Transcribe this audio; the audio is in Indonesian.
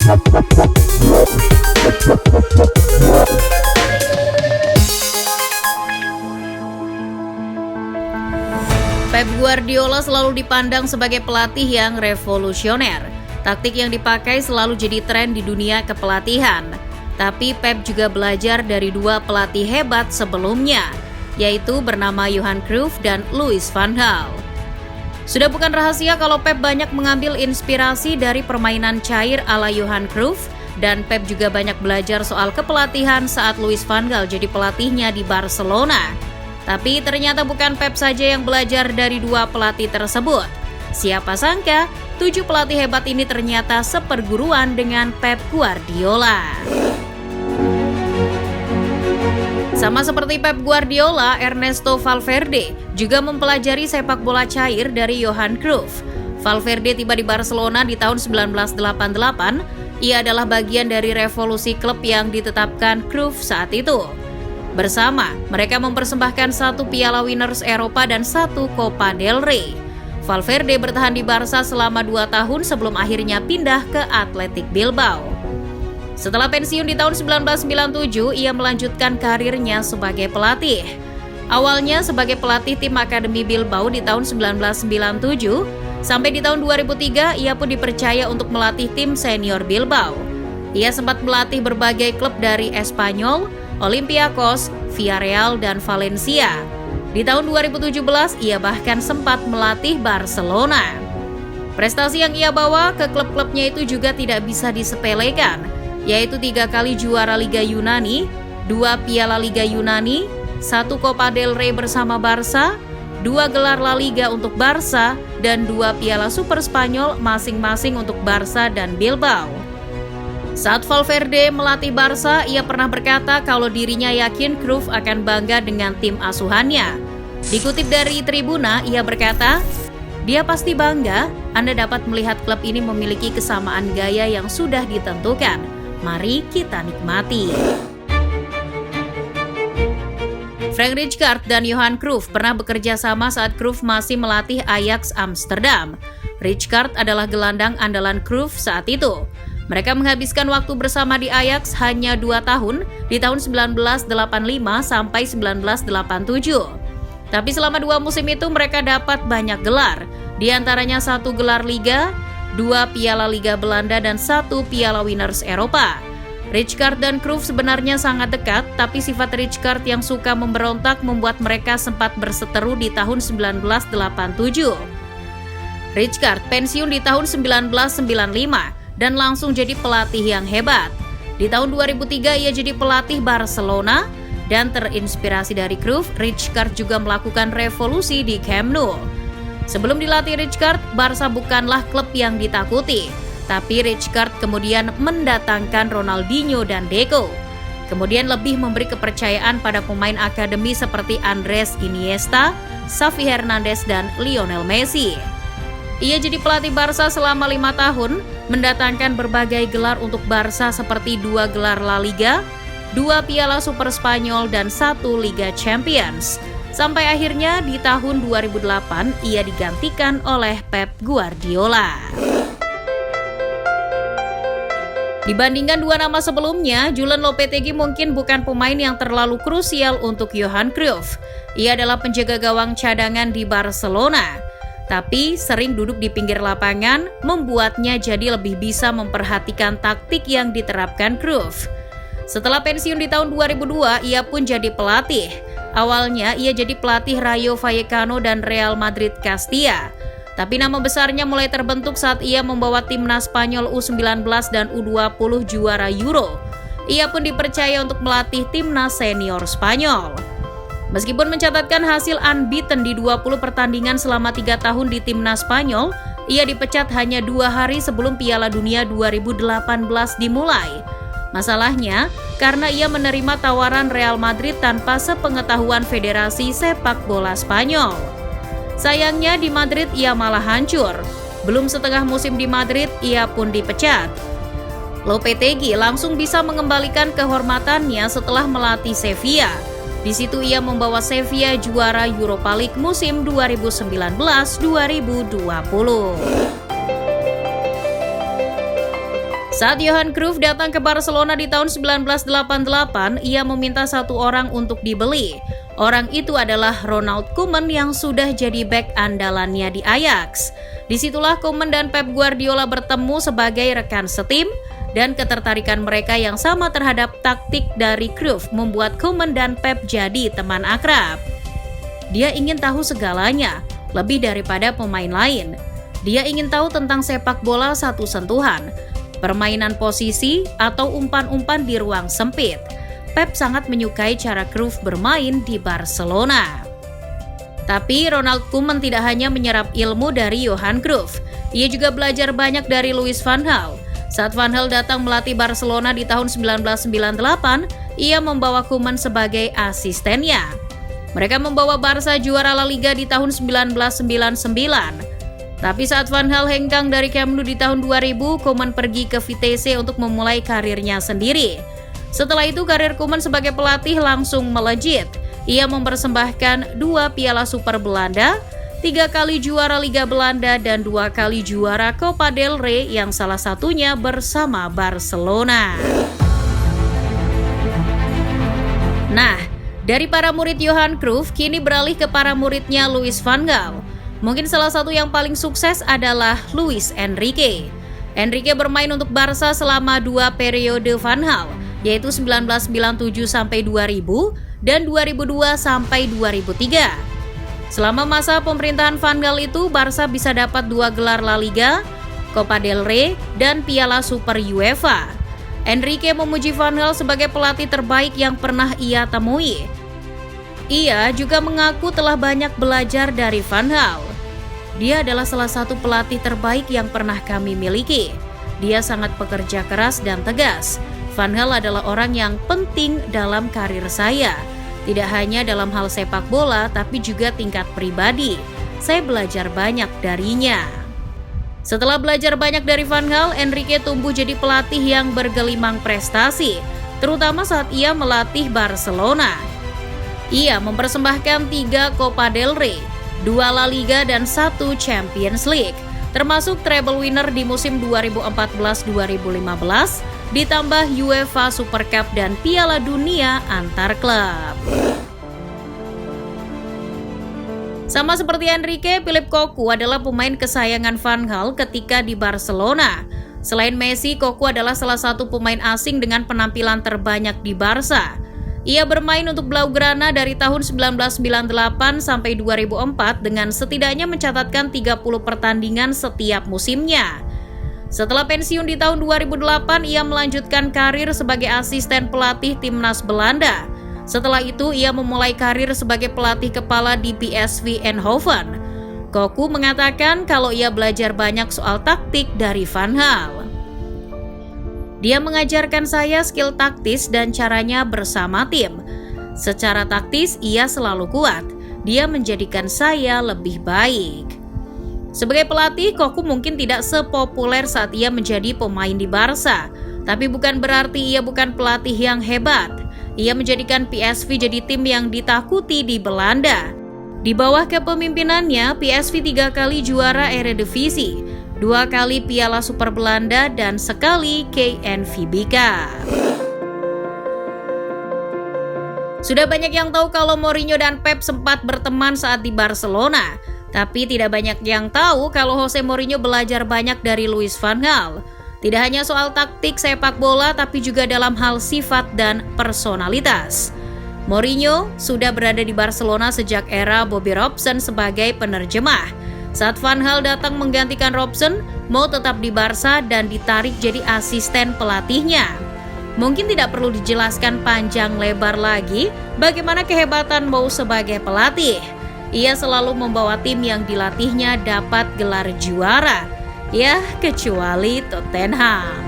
Pep Guardiola selalu dipandang sebagai pelatih yang revolusioner. Taktik yang dipakai selalu jadi tren di dunia kepelatihan. Tapi Pep juga belajar dari dua pelatih hebat sebelumnya, yaitu bernama Johan Cruyff dan Louis van Gaal. Sudah bukan rahasia kalau Pep banyak mengambil inspirasi dari permainan cair ala Johan Cruyff, dan Pep juga banyak belajar soal kepelatihan saat Louis van Gaal jadi pelatihnya di Barcelona. Tapi ternyata bukan Pep saja yang belajar dari dua pelatih tersebut. Siapa sangka, 7 pelatih hebat ini ternyata seperguruan dengan Pep Guardiola. Sama seperti Pep Guardiola, Ernesto Valverde juga mempelajari sepak bola cair dari Johan Cruyff. Valverde tiba di Barcelona di tahun 1988. Ia adalah bagian dari revolusi klub yang ditetapkan Cruyff saat itu. Bersama, mereka mempersembahkan 1 Piala Winners Eropa dan 1 Copa del Rey. Valverde bertahan di Barca selama 2 tahun sebelum akhirnya pindah ke Athletic Bilbao. Setelah pensiun di tahun 1997, ia melanjutkan karirnya sebagai pelatih. Awalnya sebagai pelatih tim Akademi Bilbao di tahun 1997, sampai di tahun 2003 ia pun dipercaya untuk melatih tim senior Bilbao. Ia sempat melatih berbagai klub dari Espanyol, Olympiacos, Villarreal, dan Valencia. Di tahun 2017, ia bahkan sempat melatih Barcelona. Prestasi yang ia bawa ke klub-klubnya itu juga tidak bisa disepelekan, yaitu 3 kali juara Liga Yunani, 2 Piala Liga Yunani, 1 Copa del Rey bersama Barca, 2 gelar La Liga untuk Barca, dan 2 Piala Super Spanyol masing-masing untuk Barca dan Bilbao. Saat Valverde melatih Barca, ia pernah berkata kalau dirinya yakin Cruyff akan bangga dengan tim asuhannya. Dikutip dari Tribuna, ia berkata, "Dia pasti bangga, Anda dapat melihat klub ini memiliki kesamaan gaya yang sudah ditentukan. Mari kita nikmati." Frank Rijkaard dan Johan Cruyff pernah bekerja sama saat Cruyff masih melatih Ajax Amsterdam. Rijkaard adalah gelandang andalan Cruyff saat itu. Mereka menghabiskan waktu bersama di Ajax hanya 2 tahun, di tahun 1985 sampai 1987. Tapi selama 2 musim itu mereka dapat banyak gelar, di antaranya 1 gelar Liga, 2 Piala Liga Belanda, dan 1 Piala Winners Eropa. Rijkaard dan Cruyff sebenarnya sangat dekat, tapi sifat Rijkaard yang suka memberontak membuat mereka sempat berseteru di tahun 1987. Rijkaard pensiun di tahun 1995 dan langsung jadi pelatih yang hebat. Di tahun 2003 ia jadi pelatih Barcelona, dan terinspirasi dari Cruyff, Rijkaard juga melakukan revolusi di Camp Nou. Sebelum dilatih Rijkaard, Barca bukanlah klub yang ditakuti, tapi Rijkaard kemudian mendatangkan Ronaldinho dan Deco. Kemudian lebih memberi kepercayaan pada pemain akademi seperti Andres Iniesta, Xavi Hernandez, dan Lionel Messi. Ia jadi pelatih Barca selama 5 tahun, mendatangkan berbagai gelar untuk Barca seperti 2 gelar La Liga, 2 Piala Super Spanyol, dan 1 Liga Champions. Sampai akhirnya di tahun 2008 ia digantikan oleh Pep Guardiola. Dibandingkan 2 nama sebelumnya, Julen Lopetegui mungkin bukan pemain yang terlalu krusial untuk Johan Cruyff. Ia adalah penjaga gawang cadangan di Barcelona. Tapi sering duduk di pinggir lapangan membuatnya jadi lebih bisa memperhatikan taktik yang diterapkan Cruyff. Setelah pensiun di tahun 2002, ia pun jadi pelatih. Awalnya ia jadi pelatih Rayo Vallecano dan Real Madrid Castilla. Tapi nama besarnya mulai terbentuk saat ia membawa timnas Spanyol U19 dan U20 juara Euro. Ia pun dipercaya untuk melatih timnas senior Spanyol. Meskipun mencatatkan hasil unbeaten di 20 pertandingan selama 3 tahun di timnas Spanyol, ia dipecat hanya 2 hari sebelum Piala Dunia 2018 dimulai. Masalahnya, karena ia menerima tawaran Real Madrid tanpa sepengetahuan Federasi Sepak Bola Spanyol. Sayangnya di Madrid ia malah hancur. Belum setengah musim di Madrid, ia pun dipecat. Lopetegui langsung bisa mengembalikan kehormatannya setelah melatih Sevilla. Di situ ia membawa Sevilla juara Europa League musim 2019-2020. Saat Johan Cruyff datang ke Barcelona di tahun 1988, ia meminta satu orang untuk dibeli. Orang itu adalah Ronald Koeman yang sudah jadi bek andalannya di Ajax. Disitulah Koeman dan Pep Guardiola bertemu sebagai rekan setim, dan ketertarikan mereka yang sama terhadap taktik dari Cruyff membuat Koeman dan Pep jadi teman akrab. Dia ingin tahu segalanya, lebih daripada pemain lain. Dia ingin tahu tentang sepak bola satu sentuhan, permainan posisi, atau umpan-umpan di ruang sempit. Pep sangat menyukai cara Cruyff bermain di Barcelona. Tapi Ronald Koeman tidak hanya menyerap ilmu dari Johan Cruyff, ia juga belajar banyak dari Louis van Gaal. Saat Van Gaal datang melatih Barcelona di tahun 1998, ia membawa Koeman sebagai asistennya. Mereka membawa Barca juara La Liga di tahun 1999. Tapi saat Van Gaal hengkang dari Camp Nou di tahun 2000, Koeman pergi ke Vitesse untuk memulai karirnya sendiri. Setelah itu karir Koeman sebagai pelatih langsung melejit. Ia mempersembahkan 2 Piala Super Belanda, 3 kali juara Liga Belanda, dan 2 kali juara Copa del Rey yang salah satunya bersama Barcelona. Nah, dari para murid Johan Cruyff kini beralih ke para muridnya Louis van Gaal. Mungkin salah satu yang paling sukses adalah Luis Enrique. Enrique bermain untuk Barca selama 2 periode Van Gaal, yaitu 1997 sampai 2000 dan 2002 sampai 2003. Selama masa pemerintahan Van Gaal itu, Barca bisa dapat 2 gelar La Liga, Copa del Rey, dan Piala Super UEFA. Enrique memuji Van Gaal sebagai pelatih terbaik yang pernah ia temui. Ia juga mengaku telah banyak belajar dari Van Gaal. Dia adalah salah satu pelatih terbaik yang pernah kami miliki. Dia sangat pekerja keras dan tegas. Van Gaal adalah orang yang penting dalam karir saya. Tidak hanya dalam hal sepak bola, tapi juga tingkat pribadi. Saya belajar banyak darinya. Setelah belajar banyak dari Van Gaal, Enrique tumbuh jadi pelatih yang bergelimang prestasi, terutama saat ia melatih Barcelona. Ia mempersembahkan 3 Copa del Rey, 2 La Liga, dan 1 Champions League, termasuk treble winner di musim 2014-2015, ditambah UEFA Super Cup dan Piala Dunia antar klub. Sama seperti Enrique, Philippe Cocu adalah pemain kesayangan Van Gaal ketika di Barcelona. Selain Messi, Cocu adalah salah satu pemain asing dengan penampilan terbanyak di Barca. Ia bermain untuk Blaugrana dari tahun 1998 sampai 2004 dengan setidaknya mencatatkan 30 pertandingan setiap musimnya. Setelah pensiun di tahun 2008, ia melanjutkan karir sebagai asisten pelatih timnas Belanda. Setelah itu, ia memulai karir sebagai pelatih kepala di PSV Eindhoven. Cocu mengatakan kalau ia belajar banyak soal taktik dari Van Gaal. Dia mengajarkan saya skill taktis dan caranya bersama tim. Secara taktis, ia selalu kuat. Dia menjadikan saya lebih baik. Sebagai pelatih, Cocu mungkin tidak sepopuler saat ia menjadi pemain di Barca. Tapi bukan berarti ia bukan pelatih yang hebat. Ia menjadikan PSV jadi tim yang ditakuti di Belanda. Di bawah kepemimpinannya, PSV 3 kali juara Eredivisie, 2 kali Piala Super Belanda, dan sekali KNVB Cup. Sudah banyak yang tahu kalau Mourinho dan Pep sempat berteman saat di Barcelona. Tapi tidak banyak yang tahu kalau Jose Mourinho belajar banyak dari Louis van Gaal. Tidak hanya soal taktik sepak bola, tapi juga dalam hal sifat dan personalitas. Mourinho sudah berada di Barcelona sejak era Bobby Robson sebagai penerjemah. Saat Van Gaal datang menggantikan Robson, Mo tetap di Barca dan ditarik jadi asisten pelatihnya. Mungkin tidak perlu dijelaskan panjang lebar lagi bagaimana kehebatan Mo sebagai pelatih. Ia selalu membawa tim yang dilatihnya dapat gelar juara. Ya, kecuali Tottenham.